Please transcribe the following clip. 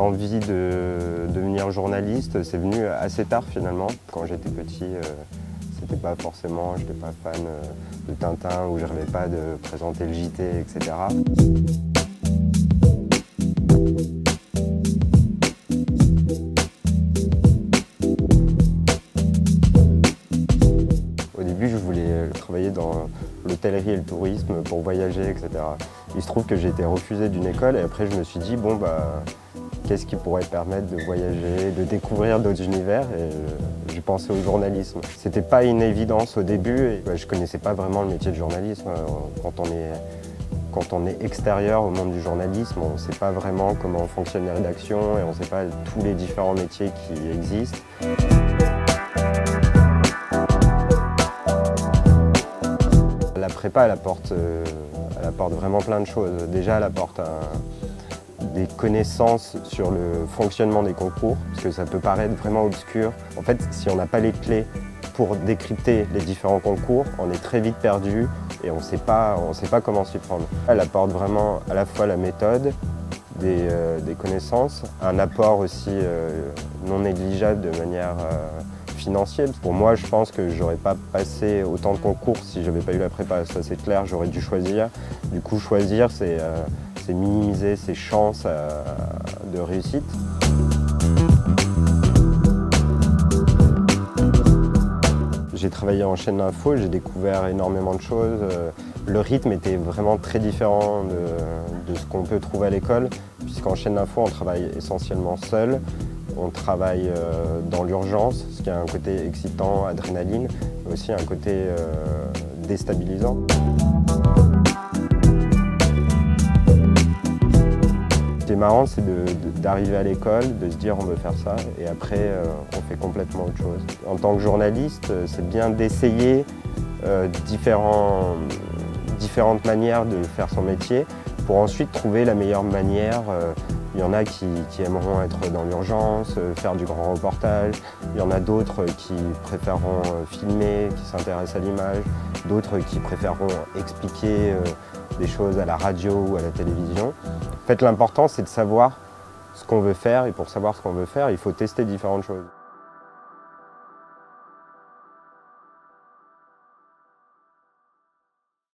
L'envie de devenir journaliste, c'est venu assez tard finalement. Quand j'étais petit, c'était pas forcément, j'étais pas fan de Tintin ou je rêvais pas de présenter le JT, etc. Au début, je voulais travailler dans l'hôtellerie et le tourisme pour voyager, etc. Il se trouve que j'ai été refusé d'une école et après je me suis dit, bon bah, qu'est-ce qui pourrait permettre de voyager, de découvrir d'autres univers, et j'ai pensé au journalisme. C'était pas une évidence au début et je connaissais pas vraiment le métier de journalisme. Quand on est extérieur au monde du journalisme, on ne sait pas vraiment comment fonctionnent les rédactions et on ne sait pas tous les différents métiers qui existent. La prépa, elle apporte vraiment plein de choses. Déjà, elle apporte des connaissances sur le fonctionnement des concours, parce que ça peut paraître vraiment obscur. En fait, si on n'a pas les clés pour décrypter les différents concours, on est très vite perdu et on ne sait pas comment s'y prendre. Elle apporte vraiment à la fois la méthode, des connaissances, un apport aussi non négligeable de manière financière. Pour moi, je pense que j'aurais pas passé autant de concours si j'avais pas eu la prépa, ça c'est clair, j'aurais dû choisir. Du coup, choisir, c'est minimiser ses chances de réussite. J'ai travaillé en chaîne d'info, j'ai découvert énormément de choses. Le rythme était vraiment très différent de ce qu'on peut trouver à l'école, puisqu'en chaîne d'info, on travaille essentiellement seul. On travaille dans l'urgence, ce qui a un côté excitant, adrénaline, mais aussi un côté déstabilisant. Ce qui est marrant, c'est d'arriver à l'école, de se dire on veut faire ça, et après on fait complètement autre chose. En tant que journaliste, c'est bien d'essayer différentes manières de faire son métier pour ensuite trouver la meilleure manière. Il y en a qui aimeront être dans l'urgence, faire du grand reportage. Il y en a d'autres qui préféreront filmer, qui s'intéressent à l'image. D'autres qui préféreront expliquer des choses à la radio ou à la télévision. En fait, l'important, c'est de savoir ce qu'on veut faire. Et pour savoir ce qu'on veut faire, il faut tester différentes choses.